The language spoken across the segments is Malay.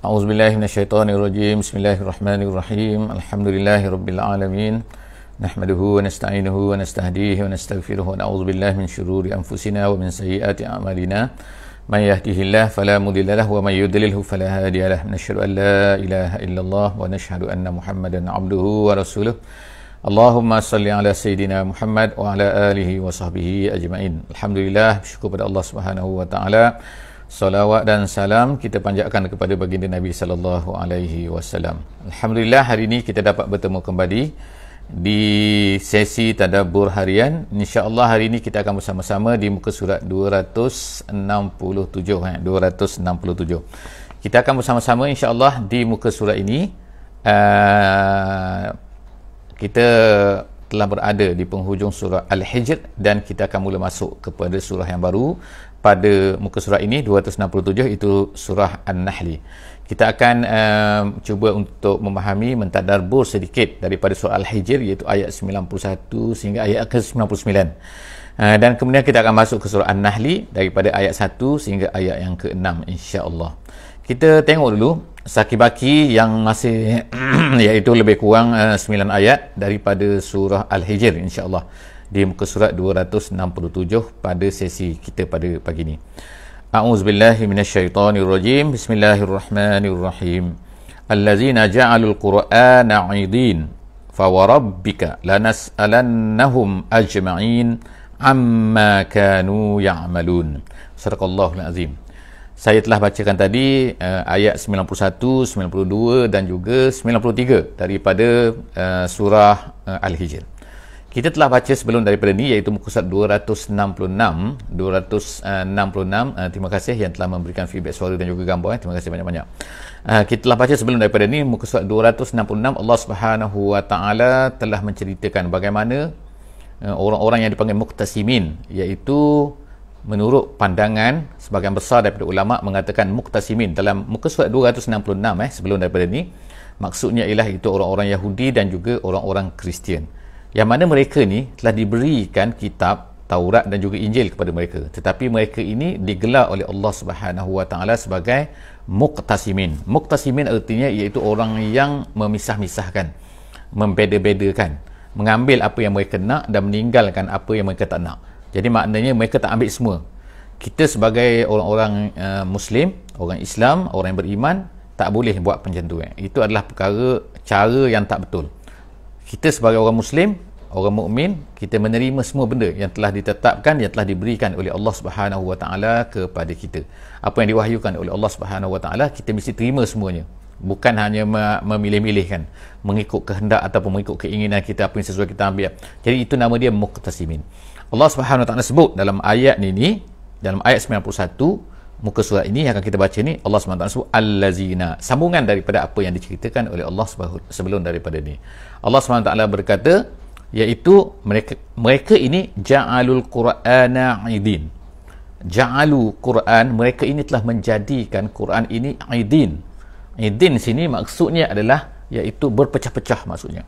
A'udzubillahi minasyaitonirrajim. Bismillahirrahmanirrahim. Alhamdulillahirabbil alamin. Nahmaduhu wa nasta'inuhu wa nastahdihi wa nastaghfiruh wa na'udzubillahi min syururi anfusina wa min sayyiati a'malina. May yahdihillahu fala mudilla lahu wa may yudlilhu fala hadiya lahu. Nasyhadu an la ilaha illallah wa nashhadu anna Muhammadan 'abduhu wa rasuluh. Allahumma salli ala sayyidina Muhammad wa ala alihi wa sahbihi ajma'in. Alhamdulillah, syukur pada Allah Subhanahu wa taala. Salawat dan salam kita panjatkan kepada baginda Nabi sallallahu alaihi wasallam. Alhamdulillah, hari ini kita dapat bertemu kembali di sesi tadabbur harian. Insya-Allah hari ini kita akan bersama-sama di muka surat 267 267. Kita akan bersama-sama insya-Allah di muka surat ini. Kita telah berada di penghujung surah Al-Hijr dan kita akan mula masuk kepada surah yang baru pada muka surah ini 267, itu surah An-Nahl. Kita akan cuba untuk memahami, mentadabbur sedikit daripada surah Al-Hijr, iaitu ayat 91 sehingga ayat ke-99. Dan kemudian kita akan masuk ke surah An-Nahl daripada ayat 1 sehingga ayat yang ke-6 insya-Allah. Kita tengok dulu saki-baki yang masih iaitu lebih kurang 9 ayat daripada surah Al-Hijr insya-Allah di muka surat 267 pada sesi kita pada pagi ini. A'udzubillahi minasyaitonirrajim. Bismillahirrahmanirrahim. Allazina ja'alul Qur'ana 'idin fa warabbika lanas'alannahum ajma'in amma kanu ya'malun. Sadaqallahul azim. Saya telah bacakan tadi ayat 91, 92 dan juga 93 daripada surah Al-Hijr. Kita telah baca sebelum daripada ni, iaitu muka surat 266. Terima kasih yang telah memberikan feedback suara dan juga gambar. Terima kasih banyak-banyak. Kita telah baca sebelum daripada ni muka surat 266. Allah Subhanahu wa taala telah menceritakan bagaimana orang-orang yang dipanggil muqtasimin, iaitu menurut pandangan sebahagian besar daripada ulama mengatakan muqtasimin dalam muka surat 266 sebelum daripada ni, maksudnya ialah itu orang-orang Yahudi dan juga orang-orang Kristian, yang mana mereka ni telah diberikan kitab Taurat dan juga Injil kepada mereka, tetapi mereka ini digelar oleh Allah Subhanahu wa taala sebagai muqtasimin. Muqtasimin artinya iaitu orang yang memisah-misahkan, membeda-bedakan, mengambil apa yang mereka nak dan meninggalkan apa yang mereka tak nak. Jadi maknanya mereka tak ambil semua. Kita sebagai orang-orang Muslim, orang Islam, orang yang beriman, tak boleh buat macam tu. Itu adalah cara yang tak betul. Kita sebagai orang Muslim, orang mukmin, kita menerima semua benda yang telah ditetapkan, yang telah diberikan oleh Allah Subhanahu wa taala kepada kita. Apa yang diwahyukan oleh Allah Subhanahu wa taala, kita mesti terima semuanya. Bukan hanya memilih-milihkan, mengikut kehendak ataupun mengikut keinginan kita, apa yang sesuai kita ambil. Jadi itu nama dia muqtasimin. Allah Subhanahu wa taala sebut dalam ayat ini, dalam ayat 91 muka surat ini yang akan kita baca ni, Allah Subhanahu wa taala sebut allazina, sambungan daripada apa yang diceritakan oleh Allah sebelum daripada ni. Allah Subhanahu wa taala berkata, iaitu mereka ini ja'alul Qur'ana 'idin. Ja'alu Quran, mereka ini telah menjadikan Quran ini 'idin. 'Idin sini maksudnya adalah iaitu berpecah-pecah maksudnya.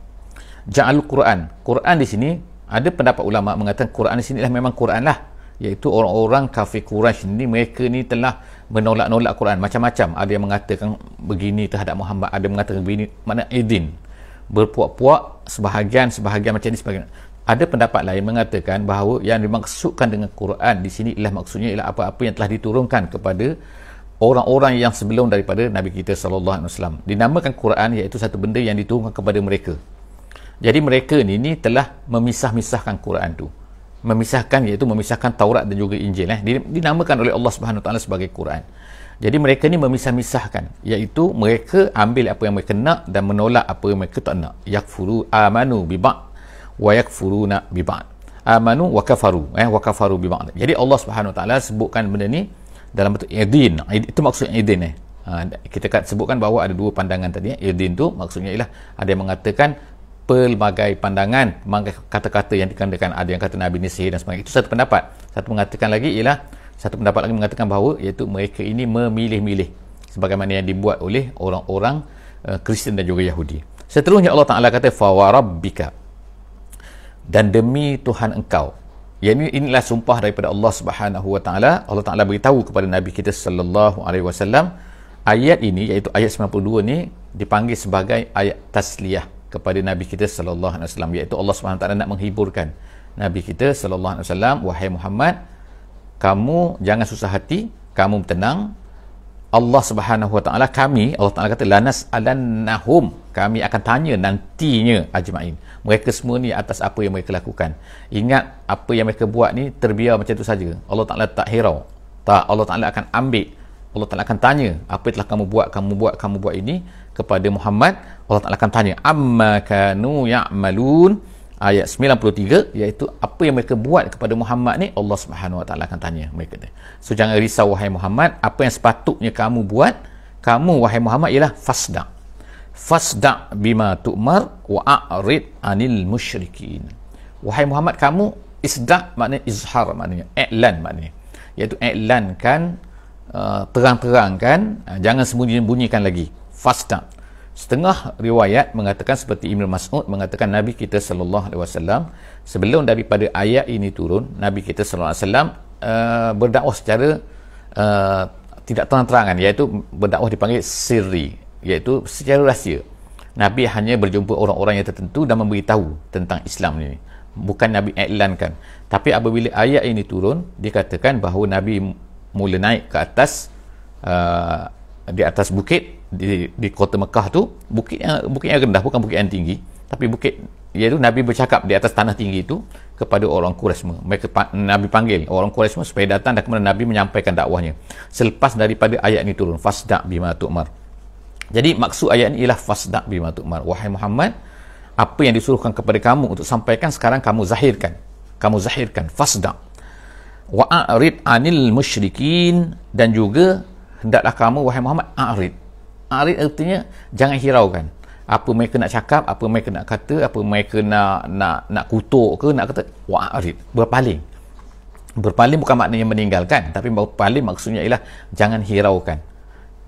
Ja'alul Quran. Quran di sini ada pendapat ulama mengatakan Quran di sini adalah memang Quran lah, iaitu orang-orang kafir Quraisy ini, mereka ni telah menolak-nolak Quran macam-macam. Ada yang mengatakan begini terhadap Muhammad, ada yang mengatakan begini, makna idin, berpuak-puak, sebahagian macam ni, sebahagian. Ada pendapat lain mengatakan bahawa yang dimaksudkan dengan Quran di sini ialah maksudnya ialah apa-apa yang telah diturunkan kepada orang-orang yang sebelum daripada Nabi kita sallallahu alaihi wasallam. Dinamakan Quran iaitu satu benda yang diturunkan kepada mereka. Jadi mereka ni telah memisah-misahkan Quran tu. Memisahkan iaitu memisahkan Taurat dan juga Injil. Dinamakan oleh Allah Subhanahu Wa Taala sebagai Quran. Jadi mereka ni memisah-misahkan, iaitu mereka ambil apa yang mereka nak dan menolak apa yang mereka tak nak. Yakfuru amanu bi ba'd wa yakfuruna bi ba'd. Amanu wa kafaru, wa kafaru bi ba'd. Jadi Allah Subhanahu Wa Taala sebutkan benda ni dalam bentuk idin. Itu maksudnya idin. Kita sebutkan bahawa ada dua pandangan tadi. Idin tu maksudnya ialah ada yang mengatakan pelbagai pandangan, kata-kata yang dikatakan, ada yang kata Nabi ni sihir dan sebagainya. Itu satu pendapat. Satu pendapat lagi mengatakan bahawa iaitu mereka ini memilih-milih sebagaimana yang dibuat oleh orang-orang Kristian dan juga Yahudi. Seterusnya Allah Ta'ala kata fa wa rabbika, dan demi Tuhan engkau. Inilah sumpah daripada Allah Subhanahu wa taala. Allah Ta'ala beritahu kepada Nabi kita sallallahu alaihi wasallam ayat ini iaitu ayat 92 ni dipanggil sebagai ayat tasliyah kepada Nabi kita sallallahu alaihi wasallam, iaitu Allah Subhanahu taala nak menghiburkan Nabi kita sallallahu alaihi wasallam, wahai Muhammad, kamu jangan susah hati, kamu tenang. Allah Subhanahu wa taala, Allah taala kata lanas alannahum, kami akan tanya nantinya ajmain, mereka semua ni atas apa yang mereka lakukan. Ingat, apa yang mereka buat ni terbiar macam tu saja. Allah taala tak hirau. Tak, Allah taala akan ambil, Allah taala akan tanya apa yang telah kamu buat ini kepada Muhammad. Allah taala akan tanya amma kanu ya'malun, ayat 93, iaitu apa yang mereka buat kepada Muhammad ni, Allah Subhanahu wa taala akan tanya mereka ni. So jangan risau wahai Muhammad, apa yang sepatutnya kamu buat, kamu wahai Muhammad ialah fasda bima tu'mar wa a'rid anil musyrikin. Wahai Muhammad, kamu isda maknanya izhar, maknanya i'lan, maknanya iaitu i'lankan, terang-terangkan, jangan sembunyi-sembunyikan lagi. Fasda. Setengah riwayat mengatakan seperti Ibn Mas'ud mengatakan Nabi kita sallallahu alaihi wasallam sebelum daripada ayat ini turun, Nabi kita sallallahu alaihi wasallam berdakwah secara tidak terang-terangan, iaitu berdakwah dipanggil sirri, iaitu secara rahsia. Nabi hanya berjumpa orang-orang yang tertentu dan memberitahu tentang Islam ini. Bukan Nabi iklankan. Tapi apabila ayat ini turun, dikatakan bahawa Nabi mula naik ke atas, di atas bukit di kota Mekah tu, bukit yang rendah, bukan bukit yang tinggi, tapi bukit, iaitu Nabi bercakap di atas tanah tinggi itu kepada orang Quraisy semua. Nabi panggil orang Quraisy semua supaya datang, dan kemudian Nabi menyampaikan dakwahnya selepas daripada ayat ini turun, fasda bima tu'mar. Jadi maksud ayat ini ialah fasda bima tu'mar, wahai Muhammad, apa yang disuruhkan kepada kamu untuk sampaikan sekarang kamu zahirkan, fasda wa a'rid anil musyrikin, dan juga hendaklah kamu wahai Muhammad a'rid artinya jangan hiraukan apa mereka nak cakap, apa mereka nak kata, apa mereka nak kutuk ke, nak kata. Wa'arid, berpaling bukan maknanya meninggalkan, tapi berpaling maksudnya ialah jangan hiraukan.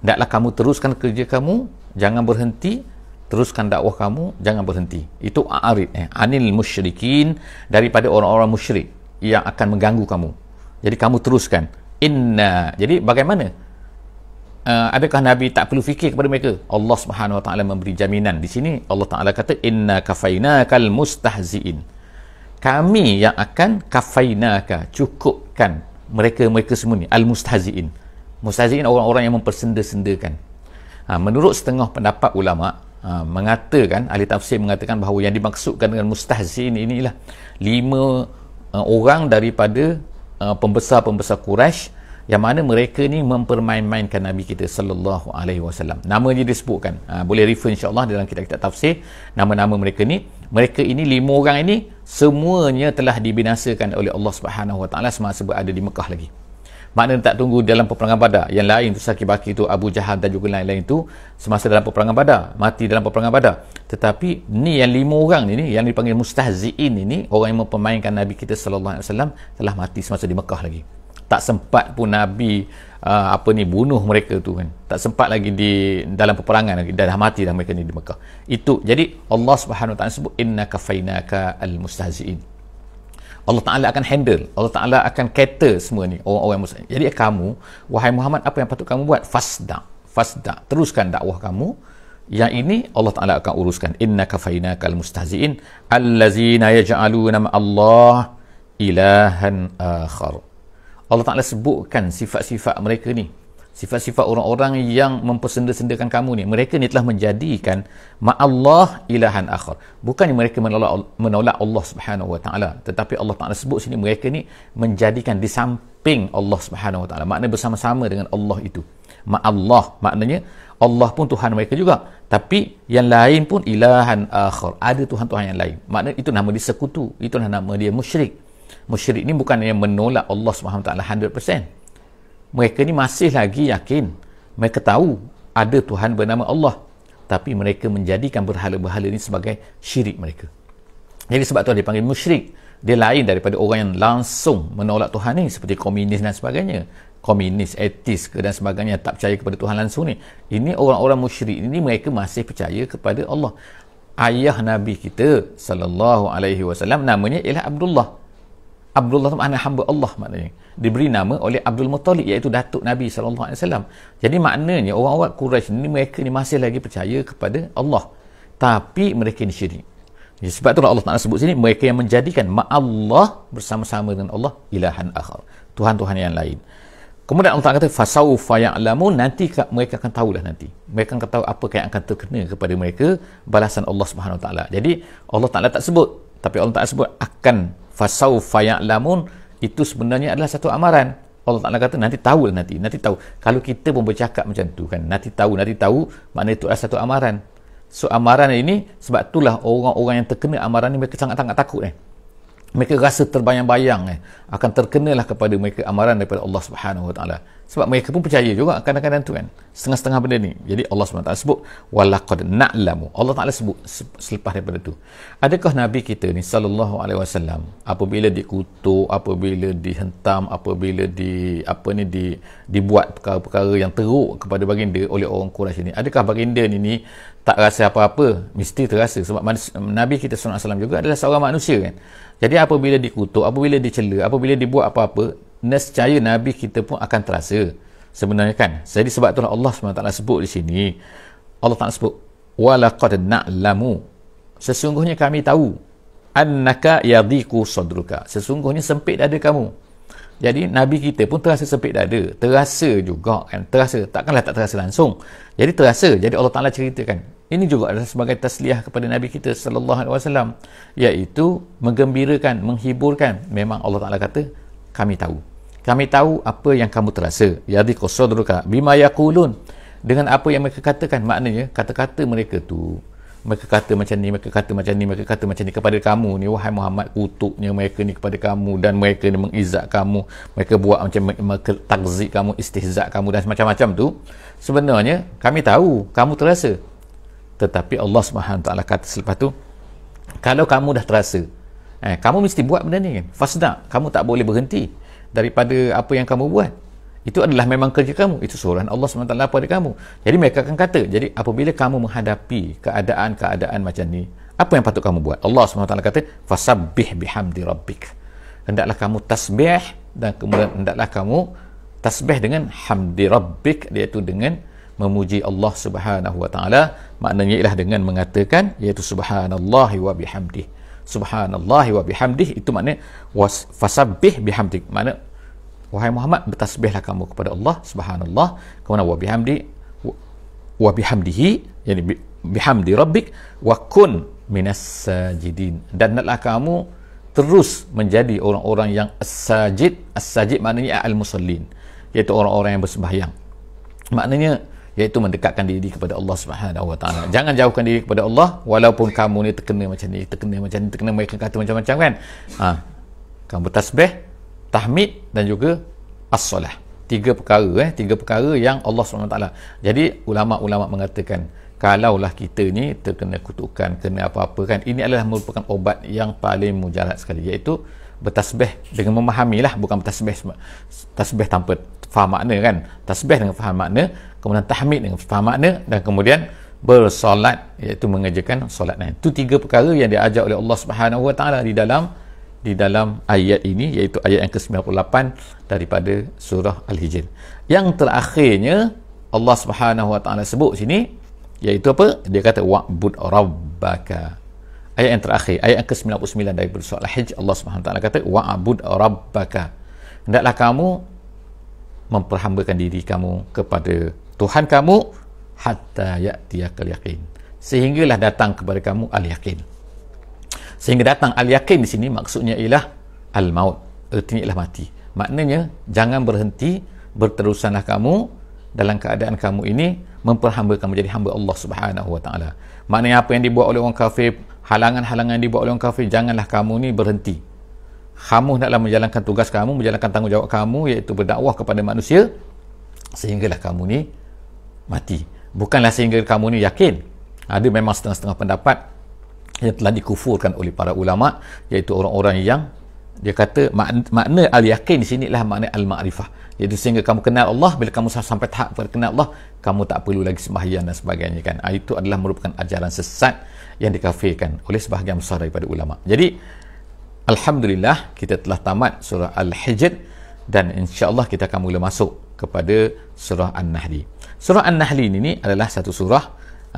Hendaklah kamu teruskan kerja kamu, jangan berhenti, teruskan dakwah kamu, jangan berhenti. Itu a'arid, anil musyrikin, daripada orang-orang musyrik yang akan mengganggu kamu. Jadi kamu teruskan. Jadi bagaimana? Adakah Nabi tak perlu fikir kepada mereka? Allah Subhanahu wa taala memberi jaminan. Di sini Allah taala kata inna kafainakal mustahziin. Kami yang akan kafainaka, cukupkan mereka semua ni, al mustahziin. Mustahziin orang-orang yang mempersenda-sendakan. Menurut setengah pendapat ulama, mengatakan, ahli tafsir mengatakan bahawa yang dimaksudkan dengan mustahziin inilah 5 orang daripada pembesar-pembesar Quraisy, yang mana mereka ni mempermain-mainkan Nabi kita sallallahu alaihi wasallam. Nama dia disebutkan. Boleh refer insya-Allah dalam kitab-kitab tafsir. Nama-nama mereka ni. Mereka ini 5 orang ini semuanya telah dibinasakan oleh Allah Subhanahu wa taala semasa berada di Mekah lagi. Maknanya tak tunggu dalam peperangan Badar. Yang lain tu Saki-Baki tu, Abu Jahal dan juga lain-lain tu semasa dalam peperangan Badar, mati dalam peperangan Badar. Tetapi ni yang 5 orang ni yang dipanggil mustahziin ini, orang yang mempermainkan Nabi kita sallallahu alaihi wasallam, telah mati semasa di Mekah lagi. Tak sempat pun Nabi bunuh mereka tu kan. Tak sempat lagi di dalam peperangan lagi, dah mati dah mereka ni di Mekah. Itu jadi Allah Subhanahu wa taala sebut inna kafainaka almustahziin. Allah Taala akan handle, Allah Taala akan cater semua ni orang-orang mustahziin. Jadi kamu wahai Muhammad, apa yang patut kamu buat? Fasda, teruskan dakwah kamu. Yang ini Allah Taala akan uruskan. Inna kafainaka almustahziin allazina yaj'aluna ma'allah ilahan akhar. Allah Ta'ala sebutkan sifat-sifat mereka ni, sifat-sifat orang-orang yang mempersenda-sendakan kamu ni. Mereka ni telah menjadikan ma'allah ilahan akhar. Bukannya mereka menolak Allah Subhanahu wa ta'ala, tetapi Allah Ta'ala sebut sini mereka ni menjadikan di samping Allah Subhanahu wa ta'ala, maknanya bersama-sama dengan Allah itu. Ma'allah maknanya Allah pun Tuhan mereka juga, tapi yang lain pun ilahan akhar, ada Tuhan-Tuhan yang lain. Maknanya itu nama dia sekutu, itulah nama dia musyrik. Musyrik ni bukan yang menolak Allah SWT 100%. Mereka ni masih lagi yakin, mereka tahu ada Tuhan bernama Allah, tapi mereka menjadikan berhala-berhala ni sebagai syirik mereka. Jadi sebab tu dia dipanggil musyrik. Dia lain daripada orang yang langsung menolak Tuhan ni, seperti komunis dan sebagainya. Komunis, etis ke dan sebagainya, tak percaya kepada Tuhan langsung ni. Ini orang-orang musyrik ini, mereka masih percaya kepada Allah. Ayah Nabi kita sallallahu alaihi wasallam namanya ialah Abdullah. Abdullah itu makna hamba Allah, maknanya diberi nama oleh Abdul Muttalib, iaitu datuk Nabi SAW. Jadi maknanya orang-orang Quraisy ni, mereka ni masih lagi percaya kepada Allah, tapi mereka ni syirik. Jadi, sebab itulah Allah Ta'ala sebut sini, mereka yang menjadikan Allah bersama-sama dengan Allah ilahan akhar, Tuhan-Tuhan yang lain. Kemudian Allah Ta'ala kata fasawfa ya'lamun, nanti mereka akan tahulah, nanti mereka akan tahu apa yang akan terkena kepada mereka balasan Allah Subhanahu Wa Ta'ala. Jadi Allah Ta'ala tak sebut, tapi Allah Ta'ala sebut akan fasawfa ya'lamun, itu sebenarnya adalah satu amaran. Allah Ta'ala kata nanti tahulah, nanti tahu. Kalau kita pun bercakap macam tu kan, nanti tahu, maknanya itu adalah satu amaran. So amaran ini, sebab itulah orang-orang yang terkena amaran ni, mereka sangat-sangat takut mereka rasa terbayang-bayang akan terkenalah kepada mereka amaran daripada Allah Subhanahu Wa Taala. Sebab mereka pun percaya juga kadang-kadang tu kan, setengah-setengah benda ni. Jadi Allah Subhanahu Wa Taala sebut walaqad na'lamu, Allah Taala sebut selepas daripada tu. Adakah Nabi kita ni sallallahu alaihi wasallam apabila dikutuk, apabila dihentam, apabila dibuat perkara-perkara yang teruk kepada baginda oleh orang Quraisy ni, adakah baginda ni tak rasa apa-apa? Mesti terasa, sebab Nabi kita sallallahu alaihi wasallam juga adalah seorang manusia kan. Jadi apabila dikutuk, apabila dicela, apabila dibuat apa-apa, nescaya Nabi kita pun akan terasa sebenarnya kan. Jadi sebab itulah Allah SWT sebut di sini, Allah Ta'ala sebut walaqad na'lamu, sesungguhnya kami tahu, annaka yadhiqu sadruka, sesungguhnya sempit dada kamu. Jadi Nabi kita pun terasa sempit dada, terasa juga kan, terasa, takkanlah tak terasa langsung. Jadi terasa. Jadi Allah Ta'ala ceritakan, ini juga adalah sebagai tasliah kepada Nabi kita sallallahu alaihi wasallam, iaitu menggembirakan, menghiburkan. Memang Allah Ta'ala kata kami tahu apa yang kamu terasa, yadhiqu sadruka bima yaqulun, dengan apa yang mereka katakan. Maknanya kata-kata mereka tu, mereka kata macam ni, mereka kata macam ni, mereka kata macam ni kepada kamu ni, wahai Muhammad, kutuknya mereka ni kepada kamu, dan mereka ni mengizak kamu, mereka buat macam mereka takzik kamu, istihzak kamu dan macam-macam tu. Sebenarnya kami tahu, kamu terasa. Tetapi Allah Subhanahu Taala kata selepas tu, kalau kamu dah terasa, kamu mesti buat benda ni kan, fasda, kamu tak boleh berhenti daripada apa yang kamu buat. Itu adalah memang kerja kamu, itu suruhan Allah SWT pada kamu. Jadi mereka akan kata, jadi apabila kamu menghadapi keadaan-keadaan macam ni, apa yang patut kamu buat? Allah SWT kata fasabbih bihamdi rabbik, hendaklah kamu tasbih, dan kemudian hendaklah kamu tasbih dengan hamdi rabbik, iaitu dengan memuji Allah Subhanahu Wa Taala. Maknanya ialah dengan mengatakan, iaitu subhanallahi wa bihamdih, subhanallahi wa bihamdih, itu maknanya fasabbih bihamdik, makna wahai Muhammad, bertasbihlah kamu kepada Allah subhanallah, kemudian wa bihamdihi, yani bihamdi rabbik, wa kun minas sajidin, dan hendaklah kamu terus menjadi orang-orang yang as-sajid. As-sajid maknanya al-musallin, iaitu orang-orang yang bersembahyang. Maknanya iaitu mendekatkan diri kepada Allah Subhanahu Wa Taala. Jangan jauhkan diri kepada Allah walaupun kamu ni terkena macam ni, terkena mereka kata macam-macam kan. Kamu bertasbih, tahmid dan juga as-solah. Tiga perkara yang Allah SWT. Jadi ulama-ulama mengatakan, kalaulah kita ni terkena kutukan, kena apa-apa kan, ini adalah merupakan obat yang paling mujarab sekali, iaitu bertasbih dengan memahamilah, bukan bertasbih tasbih tanpa faham makna kan, tasbih dengan faham makna, kemudian tahmid dengan faham makna, dan kemudian bersolat, iaitu mengerjakan solat. Itu tiga perkara yang diajar oleh Allah Subhanahu Wa Taala di dalam ayat ini, iaitu ayat yang ke-98 daripada surah Al-Hijr. Yang terakhirnya Allah Subhanahu Wa Taala sebut sini, iaitu apa? Dia kata wa'bud rabbaka. Ayat yang terakhir, ayat yang ke-99 daripada surah Al-Hijr, Allah Subhanahu Wa Taala kata wa'bud rabbaka, hendaklah kamu memperhambakan diri kamu kepada Tuhan kamu, hatta ya'tiyakal yaqin, sehinggalah datang kepada kamu al-yaqin. Sehingga datang al-yaqin di sini maksudnya ialah al-maut, artinya ialah mati. Maknanya jangan berhenti, berterusanlah kamu dalam keadaan kamu ini memperhambakan, menjadi hamba Allah Subhanahu Wa Taala. Maknanya apa yang dibuat oleh orang kafir, halangan-halangan yang dibuat oleh orang kafir, janganlah kamu ni berhenti. Kamu hendaklah menjalankan tugas kamu, menjalankan tanggungjawab kamu, iaitu berdakwah kepada manusia, sehinggalah kamu ni mati. Bukanlah sehingga kamu ni yakin. Ada memang setengah-setengah pendapat yang telah dikufurkan oleh para ulama, iaitu orang-orang yang dia kata makna al-yakin di sini adalah makna al-ma'rifah, iaitu sehingga kamu kenal Allah. Bila kamu sampai tahap kenal Allah, kamu tak perlu lagi sembahyang dan sebagainya kan. Itu adalah merupakan ajaran sesat yang dikafirkan oleh sebahagian besar daripada ulama. Jadi Alhamdulillah, kita telah tamat surah Al-Hijr dan insya-Allah kita akan mula masuk kepada surah An-Nahl. Surah An-Nahl ini adalah satu surah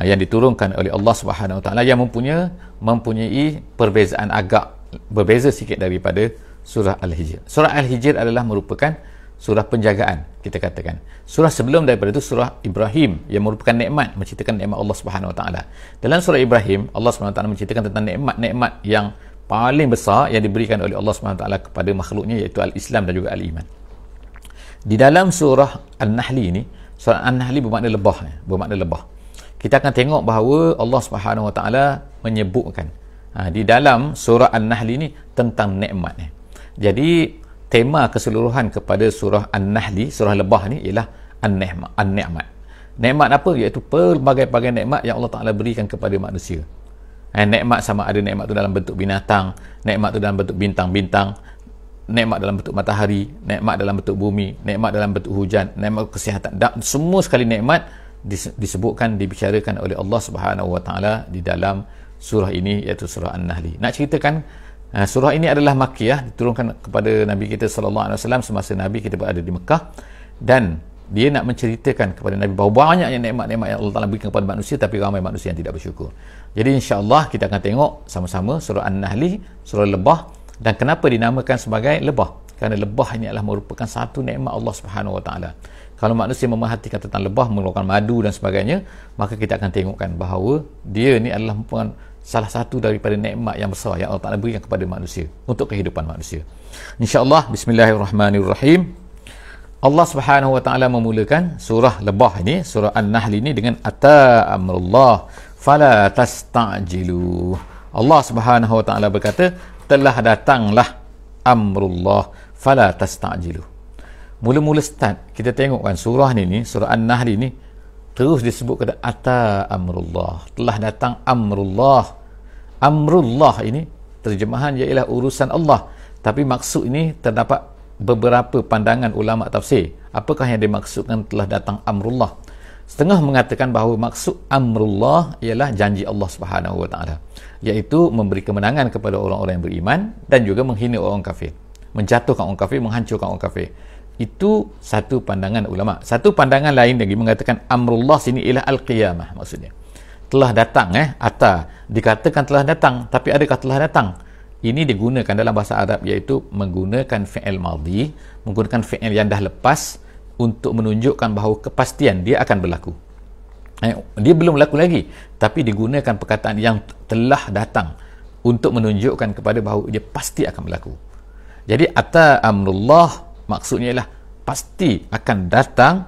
yang diturunkan oleh Allah Subhanahu Wa Taala yang mempunyai perbezaan agak berbeza sikit daripada surah Al-Hijr. Surah Al-Hijr adalah merupakan surah penjagaan, kita katakan. Surah sebelum daripada itu surah Ibrahim yang merupakan nikmat, menceritakan nikmat Allah Subhanahu Wa Taala. Dalam surah Ibrahim, Allah Subhanahu Wa Taala menceritakan tentang nikmat-nikmat yang paling besar yang diberikan oleh Allah SWT kepada makhluknya, iaitu al-Islam dan juga al-Iman. Di dalam surah An-Nahl ini, surah An-Nahl bermakna lebah. Kita akan tengok bahawa Allah SWT menyebutkan di dalam surah An-Nahl ini tentang nikmat. Jadi tema keseluruhan kepada surah An-Nahl, surah lebah ni, ialah An-Ni'mat. Nikmat apa? Iaitu pelbagai-bagai nikmat yang Allah Ta'ala berikan kepada manusia. Nikmat sama ada nikmat tu dalam bentuk binatang, nikmat tu dalam bentuk bintang-bintang, nikmat dalam bentuk matahari, nikmat dalam bentuk bumi, nikmat dalam bentuk hujan, nikmat kesihatan. Semua sekali nikmat disebutkan, dibicarakan oleh Allah Subhanahu Wa Taala di dalam surah ini, iaitu surah An-Nahl. Nak ceritakan, surah ini adalah Makkiyah, diturunkan kepada Nabi kita sallallahu alaihi wasallam semasa Nabi kita berada di Mekah, dan dia nak menceritakan kepada Nabi bahawa banyaknya nikmat-nikmat yang Allah Ta'ala berikan kepada manusia, tapi ramai manusia yang tidak bersyukur. Jadi insya-Allah kita akan tengok sama-sama surah An-Nahl, surah lebah. Dan kenapa dinamakan sebagai lebah? Kerana lebah ini adalah merupakan satu nikmat Allah Subhanahu Wa Taala. Kalau manusia memerhatikan tentang lebah, mengeluarkan madu dan sebagainya, maka kita akan tengokkan bahawa dia ni adalah merupakan salah satu daripada nikmat yang besar yang Allah Ta'ala berikan kepada manusia untuk kehidupan manusia. Insya-Allah, bismillahirrahmanirrahim. Allah Subhanahu Wa Taala memulakan surah lebah ini, surah An-Nahl ini, dengan ata amrullah fala tasta'jilu. Allah Subhanahu Wa Taala berkata, telah datanglah amrullah fala tasta'jilu. Mula-mula start kita tengok kan surah ni, surah An-Nahl ini terus disebut kata ata amrullah, telah datang amrullah. Amrullah ini terjemahan ialah urusan Allah, tapi maksud ini terdapat beberapa pandangan ulama tafsir. Apakah yang dimaksudkan telah datang amrullah? Setengah mengatakan bahawa maksud amrullah ialah janji Allah Subhanahu Wa Taala, iaitu memberi kemenangan kepada orang-orang yang beriman dan juga menghina orang kafir, menjatuhkan orang kafir, menghancurkan orang kafir. Itu satu pandangan ulama. Satu pandangan lain lagi mengatakan amrullah sini ialah al-qiyamah, maksudnya telah datang. Ata dikatakan telah datang, tapi adakah telah datang? Ini digunakan dalam bahasa Arab, iaitu menggunakan fi'il madhi, menggunakan fi'il yang dah lepas untuk menunjukkan bahawa kepastian dia akan berlaku. Dia belum berlaku lagi, tapi digunakan perkataan yang telah datang untuk menunjukkan kepada bahawa dia pasti akan berlaku. Jadi ata amrullah maksudnya ialah pasti akan datang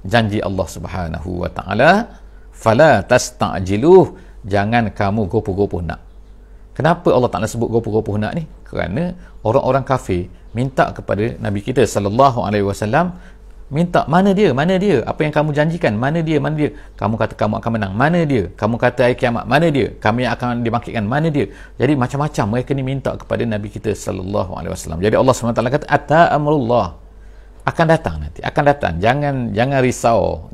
janji Allah Subhanahu Wa Taala. Fala tasta'jiluh, jangan kamu gopoh-gopoh nak. Kenapa Allah Ta'ala sebut gopoh-gopoh nak ni? Kerana orang-orang kafir minta kepada Nabi kita sallallahu alaihi wasallam, minta, mana dia, apa yang kamu janjikan, mana dia, kamu kata kamu akan menang, mana dia, kamu kata hari kiamat, mana dia, kami akan dibangkitkan, mana dia. Jadi macam-macam mereka ni minta kepada Nabi kita sallallahu alaihi wasallam. Jadi Allah SWT kata ata amrullah, akan datang nanti, akan datang. Jangan risau,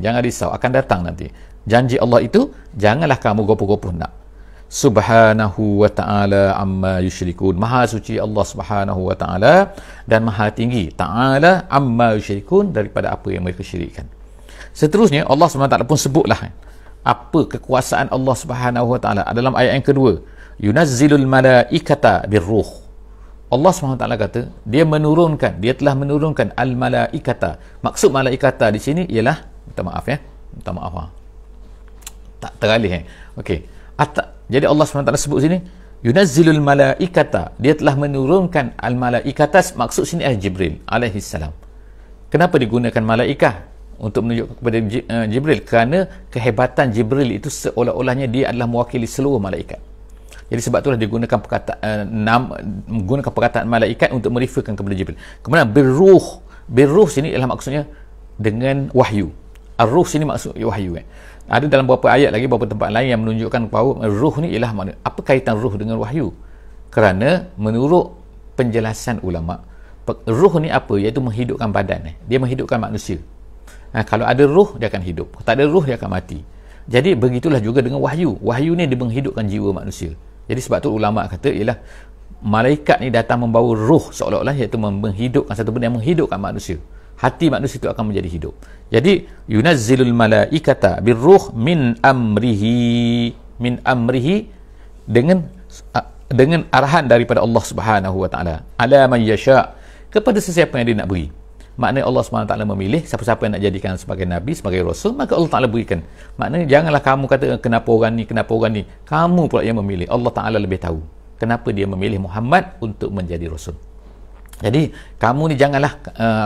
akan datang nanti janji Allah itu. Janganlah kamu gopoh-gopoh nak. Subhanahu wa ta'ala amma yusyrikun, maha suci Allah Subhanahu wa ta'ala dan maha tinggi ta'ala amma yusyrikun, daripada apa yang mereka syirikkan. Seterusnya Allah SWT pun sebutlah apa kekuasaan Allah Subhanahu wa ta'ala dalam ayat yang kedua, yunazzilul malaikata birruh. Allah SWT kata dia telah menurunkan al malaikata. Maksud malaikata di sini ialah, minta maaf tak teralih okey. Jadi Allah SWT sebut sini yunazzilul malaikata, dia telah menurunkan al malaikata. Maksud sini adalah Jibril alaihi salam. Kenapa digunakan malaikah untuk menunjukkan kepada Jibril? Kerana kehebatan Jibril itu seolah-olahnya dia adalah mewakili seluruh malaikat. Jadi sebab itulah digunakan menggunakan perkataan malaikat untuk mereferkan kepada Jibril. Kemudian birruh sini adalah maksudnya dengan wahyu. Ar-ruh sini maksud wahyu. Ada dalam beberapa ayat lagi, beberapa tempat lain yang menunjukkan bahawa ruh ni ialah mana. Apa kaitan ruh dengan wahyu? Kerana menurut penjelasan ulama, ruh ni apa? Iaitu menghidupkan badan. Dia menghidupkan manusia. Kalau ada ruh, dia akan hidup. Tak ada ruh, dia akan mati. Jadi begitulah juga dengan wahyu. Wahyu ni dia menghidupkan jiwa manusia. Jadi sebab tu ulama kata ialah malaikat ni datang membawa ruh seolah-olah, iaitu menghidupkan satu benda yang menghidupkan manusia. Hati manusia itu akan menjadi hidup. Jadi yunazzilul malaikata birruh min amrihi, dengan arahan daripada Allah Subhanahu wa taala, ala man yasha, kepada sesiapa yang dia nak beri. Maknanya Allah SWT memilih siapa-siapa yang nak jadikan sebagai nabi, sebagai rasul, maka Allah Taala berikan. Maknanya janganlah kamu kata kenapa orang ni, kamu pula yang memilih. Allah Taala lebih tahu kenapa dia memilih Muhammad untuk menjadi rasul. Jadi kamu ni janganlah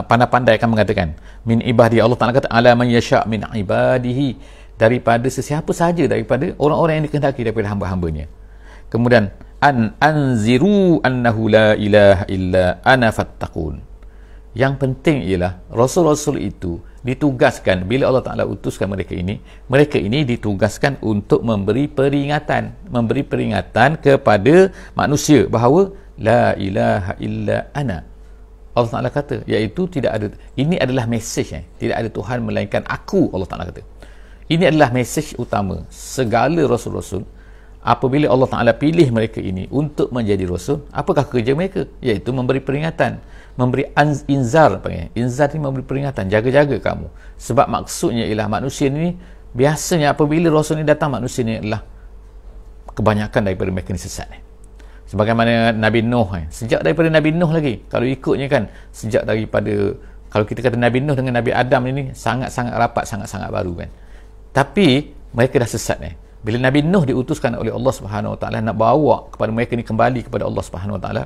pandai-pandai akan mengatakan min ibadi. Allah Taala kata ala man yasha min ibadihi, daripada sesiapa saja daripada orang-orang yang dikehendaki daripada hamba-hambanya. Kemudian anziru annahu la ilaha illa ana fattaqun. Yang penting ialah rasul-rasul itu ditugaskan, bila Allah Taala utuskan mereka ini ditugaskan untuk memberi peringatan kepada manusia bahawa la ilaha illa ana. Allah Taala kata, iaitu ini adalah mesej, tidak ada Tuhan melainkan aku. Allah Taala kata ini adalah mesej utama segala rasul-rasul. Apabila Allah Taala pilih mereka ini untuk menjadi rasul, apakah kerja mereka? Iaitu memberi peringatan, memberi inzar. Inzar ni memberi peringatan, jaga-jaga kamu. Sebab maksudnya ialah manusia ni biasanya apabila rasul ni datang, manusia ni adalah kebanyakan daripada mereka ni sesat. Sebagaimana Nabi Nuh, sejak daripada Nabi Nuh lagi, kalau ikutnya kan, sejak daripada, kalau kita kata Nabi Nuh dengan Nabi Adam ini sangat-sangat rapat, sangat-sangat baru kan. Tapi mereka dah sesat Bila Nabi Nuh diutuskan oleh Allah Subhanahu Wa Taala nak bawa kepada mereka ni kembali kepada Allah Subhanahu Wa Taala,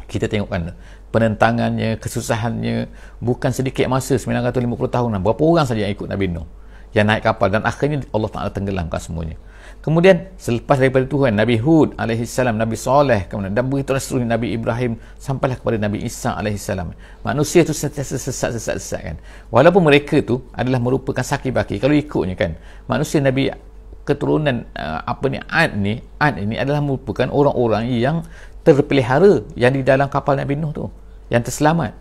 kita tengokkan penentangannya, kesusahannya, bukan sedikit masa, 950 tahun. Berapa orang saja yang ikut Nabi Nuh, yang naik kapal, dan akhirnya Allah Taala tenggelamkan semuanya. Kemudian selepas daripada Tuhan, Nabi Hud alaihissalam, Nabi Saleh, kemudian dan begitu seterusnya, Nabi Ibrahim, sampailah kepada Nabi Isa alaihissalam. Manusia tu sentiasa sesat kan. Walaupun mereka tu adalah merupakan saki-baki, kalau ikutnya kan, manusia Nabi keturunan Ad ini adalah merupakan orang-orang yang terpelihara yang di dalam kapal Nabi Nuh tu, yang terselamat.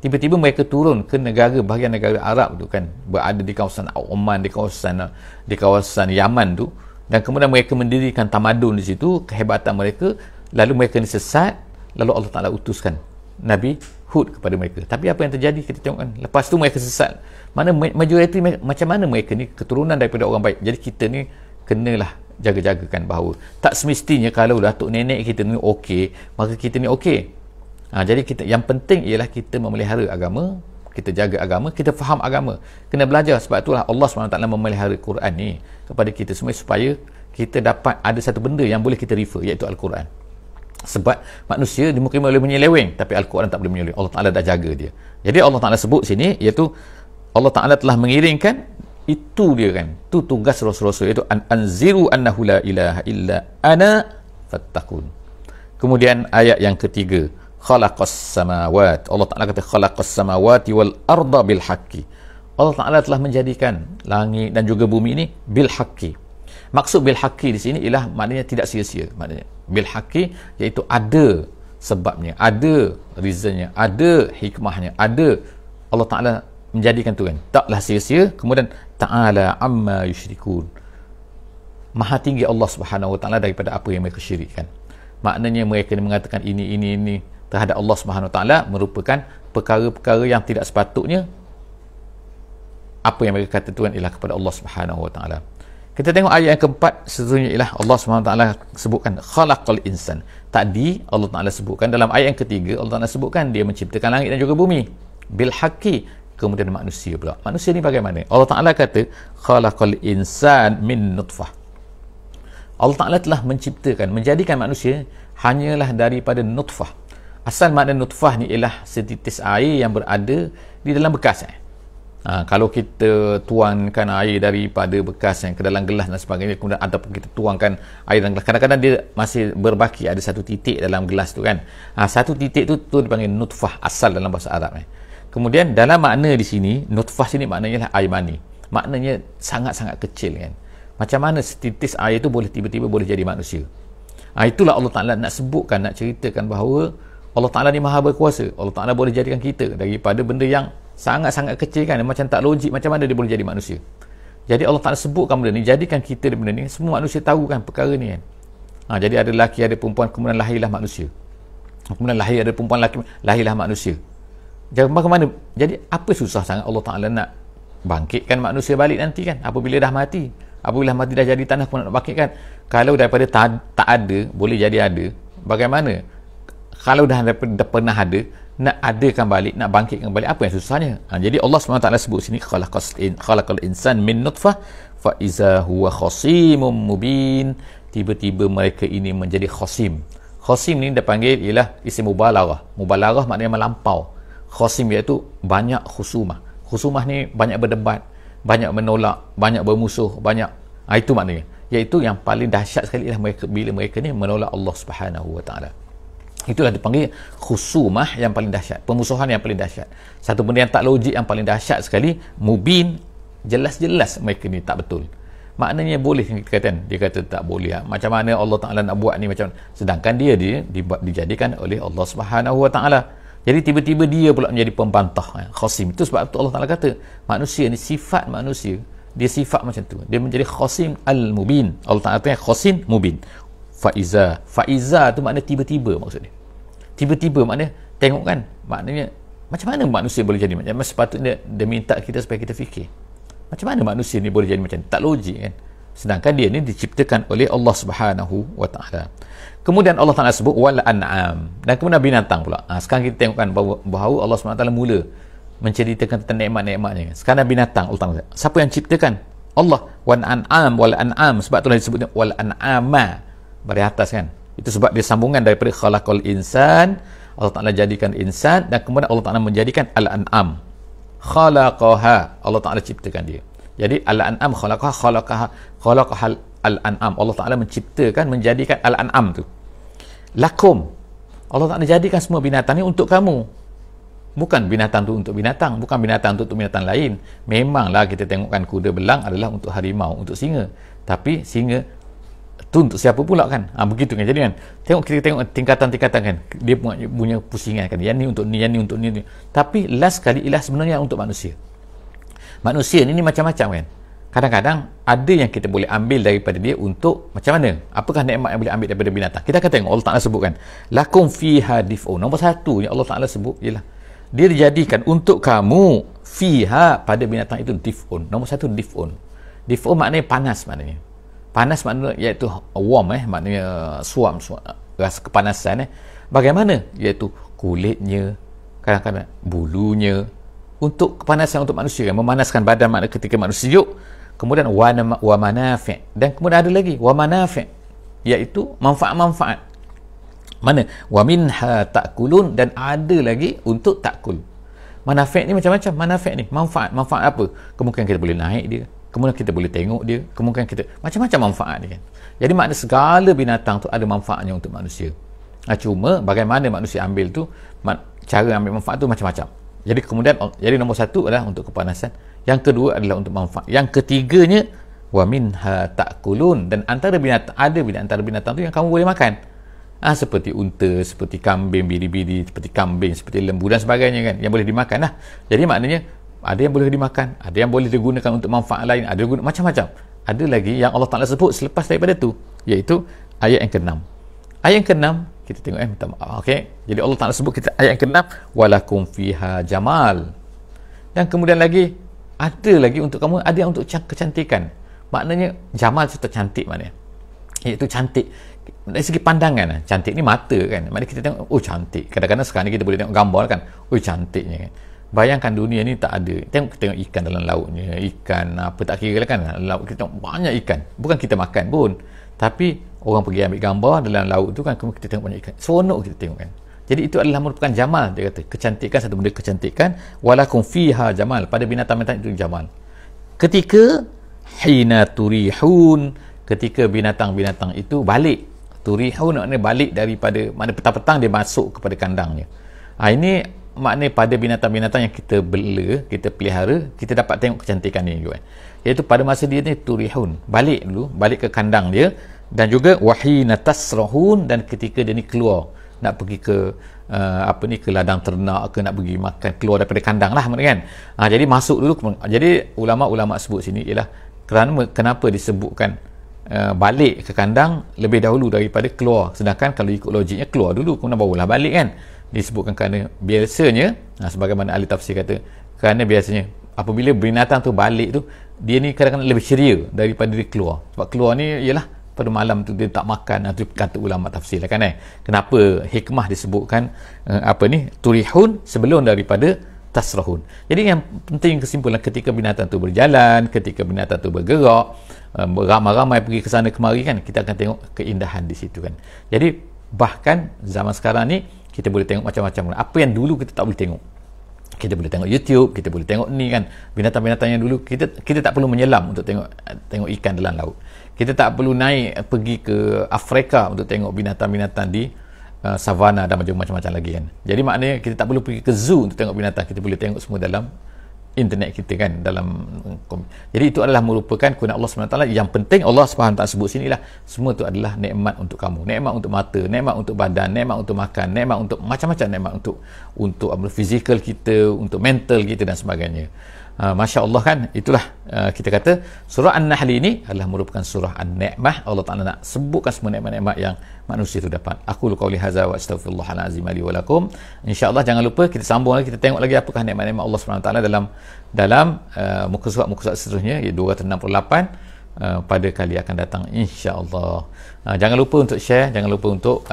Tiba-tiba mereka turun ke bahagian negara Arab tu kan, berada di kawasan Oman, di kawasan Yaman tu, dan kemudian mereka mendirikan tamadun di situ, kehebatan mereka. Lalu mereka ni sesat, lalu Allah Taala utuskan Nabi Hud kepada mereka. Tapi apa yang terjadi kita tengok kan, lepas tu mereka sesat. Mana majoriti macam mana mereka ni keturunan daripada orang baik. Jadi kita ni kenalah jaga-jagakan bahawa tak semestinya kalau datuk nenek kita ni okey, maka kita ni okey. Jadi kita, yang penting ialah kita memelihara agama, kita jaga agama, kita faham agama, kena belajar. Sebab itulah Allah SWT memelihara Quran ni kepada kita semua, supaya kita dapat ada satu benda yang boleh kita refer, iaitu Al-Quran. Sebab manusia di muka boleh menyeleweng, tapi Al-Quran tak boleh menyeleweng. Allah Ta'ala dah jaga dia. Jadi Allah Ta'ala sebut sini, iaitu Allah Ta'ala telah mengiringkan, itu dia kan, itu tugas Rasul-Rasul, iaitu anziru annahu la ilaha illa ana fattaqun. Kemudian ayat yang ketiga, khalaqas samawat. Allah Ta'ala kata khalaqas samawati wal arda bil haqqi. Allah Ta'ala telah menjadikan langit dan juga bumi ini bil haqqi. Maksud bil haqqi di sini ialah maknanya tidak sia-sia. Maknanya bil haqqi iaitu ada sebabnya, ada reasonnya, ada hikmahnya, ada. Allah Ta'ala menjadikan tu kan, taklah sia-sia. Kemudian ta'ala amma yusyrikun, maha tinggi Allah Subhanahu Wa Ta'ala daripada apa yang mereka syirikkan. Maknanya mereka ni mengatakan ini terhadap Allah Subhanahu Wa Ta'ala merupakan perkara-perkara yang tidak sepatutnya. Apa yang mereka kata tuan ialah kepada Allah Subhanahu Wa Ta'ala. Kita tengok ayat yang keempat, seterusnya ialah Allah Subhanahu Wa Ta'ala sebutkan khalaqal insan. Tadi Allah Ta'ala sebutkan, dalam ayat yang ketiga Allah Ta'ala sebutkan dia menciptakan langit dan juga bumi bil haqqi. Kemudian manusia pula, manusia ni bagaimana? Allah Ta'ala kata khalaqal insan min nutfah. Allah Ta'ala telah menciptakan, menjadikan manusia hanyalah daripada nutfah. Asal makna nutfah ni ialah setitis air yang berada di dalam bekas. Kalau kita tuangkan air daripada bekas yang ke dalam gelas dan sebagainya, kemudian ataupun kita tuangkan air dalam gelas, kadang-kadang dia masih berbaki, ada satu titik dalam gelas tu kan. Satu titik tu dipanggil nutfah asal dalam bahasa Arab. Kemudian dalam makna di sini, nutfah sini maknanya air mani. Maknanya sangat-sangat kecil kan. Macam mana setitis air itu boleh tiba-tiba boleh jadi manusia. Itulah Allah Ta'ala nak sebutkan, nak ceritakan bahawa Allah Ta'ala ni maha berkuasa. Allah Ta'ala boleh jadikan kita daripada benda yang sangat-sangat kecil kan, macam tak logik, macam mana dia boleh jadi manusia. Jadi Allah Ta'ala sebutkan benda ni, jadikan kita benda ni, semua manusia tahu kan perkara ni kan. Jadi ada lelaki, ada perempuan, kemudian lahirlah manusia. kemudian lahir ada perempuan lelaki, lahirlah manusia. Jadi bagaimana? Jadi apa susah sangat Allah Ta'ala nak bangkitkan manusia balik nanti kan, apabila dah mati. Apabila mati dah jadi tanah pun nak bangkitkan. Kalau daripada tak ada boleh jadi ada, bagaimana? Kalau dah pernah ada, nak adakan balik, nak bangkitkan balik, apa yang susahnya? Jadi Allah SWT sebut sini, khalaqal insan min nutfah fa iza huwa khasimun mubin. Tiba-tiba mereka ini menjadi khasim. Khasim ni dia panggil ialah isim mubalaghah. Mubalaghah maknanya melampau. Khasim iaitu banyak khusumah. Khusumah ni banyak berdebat, banyak menolak, banyak bermusuh, banyak. Itu maknanya. Iaitu yang paling dahsyat sekali ialah mereka, bila mereka ni menolak Allah Subhanahu Wa Taala. Itulah dipanggil khusumah yang paling dahsyat, permusuhan yang paling dahsyat. Satu benda yang tak logik yang paling dahsyat sekali, mubin, jelas-jelas mereka ni tak betul. Maknanya boleh kita kata, dia kata tak boleh. Macam mana Allah Taala nak buat ni macam, sedangkan dia dijadikan oleh Allah Subhanahu Wa Taala. Jadi tiba-tiba dia pula menjadi pembantah, khasim. Itu sebab Allah Taala kata manusia ni, sifat manusia dia sifat macam tu, dia menjadi khasim al-mubin. Allah Taala kata khasim mubin. Faiza tu makna tiba-tiba, maksudnya tiba-tiba makna tengok kan, maknanya macam mana manusia boleh jadi macam, sepatutnya dia minta kita supaya kita fikir macam mana manusia ni boleh jadi macam, tak logik kan, sedangkan dia ni diciptakan oleh Allah Subhanahu Wa Taala. Kemudian Allah Taala sebut wal an'am, dan kemudian binatang pula. Sekarang kita tengokkan bahawa Allah SWT mula menceritakan tentang nikmat-nikmatnya. Sekarang binatang Allah Taala, siapa yang ciptakan? Allah. Wal an'am, sebab itulah disebutnya wal an'ama, dari atas kan. Itu sebab dia sambungan daripada khalaqal insan, Allah Ta'ala jadikan insan, dan kemudian Allah Ta'ala menjadikan al-an'am. Khalaqaha, Allah Ta'ala ciptakan dia. Jadi al-an'am khalaqaha al-an'am. Allah Ta'ala menciptakan, menjadikan al-an'am tu. Lakum, Allah Ta'ala jadikan semua binatang ni untuk kamu. Bukan binatang tu untuk binatang, bukan binatang tu untuk binatang lain. Memanglah kita tengokkan kuda belang adalah untuk harimau, untuk singa. Tapi singa tu untuk siapa pula kan? Begitu kan. Jadi kan, kita tengok tingkatan-tingkatan kan, dia punya pusingan kan, yang ni untuk ni, yang ni untuk ni. Tapi last kali ialah sebenarnya untuk manusia. Manusia ni macam-macam kan. Kadang-kadang ada yang kita boleh ambil daripada dia untuk macam mana? Apakah nikmat yang boleh ambil daripada binatang? Kita akan tengok Allah Ta'ala sebutkan lakum fiha dif'un. Nombor satu yang Allah Ta'ala sebut ialah dia dijadikan untuk kamu fiha, pada binatang itu dif'un. Nombor satu dif'un. Dif'un maknanya panas, maknanya panas, maknanya iaitu warm, maknanya suam, rasa kepanasan. Bagaimana? Iaitu kulitnya, kadang-kadang bulunya, untuk kepanasan untuk manusia kan, memanaskan badan makna ketika manusia sejuk. Kemudian wa manafi', dan kemudian ada lagi wa manafi', iaitu manfaat-manfaat. Mana? Wa minha ta'kulun, dan ada lagi untuk ta'kul. Manafi' ni macam-macam. Manafi' ni manfaat apa? Kemungkinan kita boleh naik dia, kemudian kita boleh tengok dia, kemungkinan kita macam-macam manfaat dia kan. Jadi makna segala binatang tu ada manfaatnya untuk manusia. Cuma bagaimana manusia ambil tu, cara ambil manfaat tu macam-macam. Jadi kemudian, jadi nombor satu adalah untuk kepanasan, yang kedua adalah untuk manfaat, yang ketiganya wa minha ta'kulun, dan antara binatang, ada antara binatang tu yang kamu boleh makan. Seperti unta, seperti kambing biri-biri, seperti kambing, seperti lembu dan sebagainya kan, yang boleh dimakan lah. Jadi maknanya ada yang boleh dimakan, ada yang boleh digunakan untuk manfaat lain, ada macam-macam. Ada lagi yang Allah Ta'ala sebut selepas daripada tu, iaitu ayat yang ke-6. Ayat yang ke-6 kita tengok minta maaf. Okey. Jadi Allah Ta'ala sebut kita ayat yang ke-6 walakum fiha jamal. Dan kemudian lagi ada lagi untuk kamu, ada yang untuk kecantikan. Maknanya jamal itu cantik, maknanya iaitu cantik dari segi pandangan. Cantik ni mata kan, maknanya kita tengok oh cantik. Kadang-kadang sekarang ni kita boleh tengok gambar kan, oh cantiknya kan. Bayangkan dunia ni tak ada. Tengok ikan dalam lautnya, ikan apa tak kira lah kan, laut kita tengok banyak ikan, bukan kita makan pun, tapi orang pergi ambil gambar dalam laut tu kan, kita tengok banyak ikan, seronok kita tengok kan. Jadi itu adalah merupakan jamal, dia kata kecantikan, satu benda kecantikan. Walakum fiha jamal, pada binatang-binatang itu jamal. Ketika hina turihun, ketika binatang-binatang itu balik. Turihun maknanya balik daripada, mana petang-petang dia masuk kepada kandangnya. Ini maknanya pada binatang-binatang yang kita bela, kita pelihara, kita dapat tengok kecantikan ni juga. Iaitu pada masa dia ni turihun, balik dulu, balik ke kandang dia. Dan juga wahina tasrahun, dan ketika dia ni keluar nak pergi ke ke ladang ternak ke, nak pergi makan, keluar daripada kandang lah kan. Jadi masuk dulu. Jadi ulama-ulama sebut sini ialah kenapa disebutkan balik ke kandang lebih dahulu daripada keluar. Sedangkan kalau ikut logiknya, keluar dulu kemudian barulah balik kan. Disebutkan kerana biasanya, sebagaimana ahli tafsir kata, kerana biasanya apabila binatang tu balik tu, dia ni kadang-kadang lebih ceria daripada dia keluar. Sebab keluar ni ialah pada malam tu dia tak makan. Itu kata ulama tafsir lah kan. Kenapa hikmah disebutkan turihun sebelum daripada tasrahun. Jadi yang penting kesimpulan, ketika binatang tu berjalan, ketika binatang tu bergerak, ramai-ramai pergi ke sana kemari kan, kita akan tengok keindahan di situ kan. Jadi bahkan zaman sekarang ni kita boleh tengok macam-macam. Apa yang dulu kita tak boleh tengok, kita boleh tengok YouTube, kita boleh tengok ni kan, binatang-binatang yang dulu kita tak perlu menyelam untuk tengok ikan dalam laut. Kita tak perlu naik pergi ke Afrika untuk tengok binatang-binatang di savana dan macam-macam lagi kan. Jadi maknanya kita tak perlu pergi ke zoo untuk tengok binatang, kita boleh tengok semua dalam internet kita kan, jadi itu adalah merupakan kurnia Allah SWT. Yang penting Allah SWT sebut sini lah, semua itu adalah nikmat untuk kamu, nikmat untuk mata, nikmat untuk badan, nikmat untuk makan, nikmat untuk macam-macam, nikmat untuk fizikal kita, untuk mental kita dan sebagainya. Masya Allah kan. Itulah kita kata surah An-Nahl ini adalah merupakan surah An-Ni'mah. Allah Ta'ala nak sebutkan semua nikmat-nikmat yang manusia itu dapat. Aku qauli hadza wa astaghfirullahal azim li wa lakum. Insya-Allah jangan lupa kita sambung lagi, kita tengok lagi apakah nikmat-nikmat Allah SWT dalam muka surat seterusnya, iaitu 268 pada kali akan datang insya-Allah. Jangan lupa untuk share, jangan lupa untuk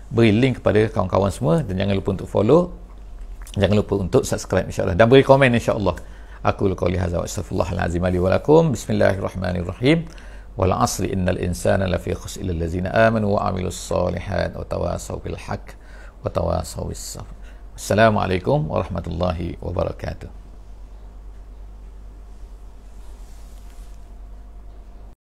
beri link kepada kawan-kawan semua, dan jangan lupa untuk follow, jangan lupa untuk subscribe insya-Allah, dan beri komen insya-Allah. Aku qauli hadza wa astaghfirullahal azim li wa lakum. Bismillahirrahmanirrahim. Wal 'asri innal insana lafi khusr illa allazina amanu wa 'amilus solihat wa tawasaw bil haqq wa tawasaw bis sabr. Assalamualaikum warahmatullahi wabarakatuh.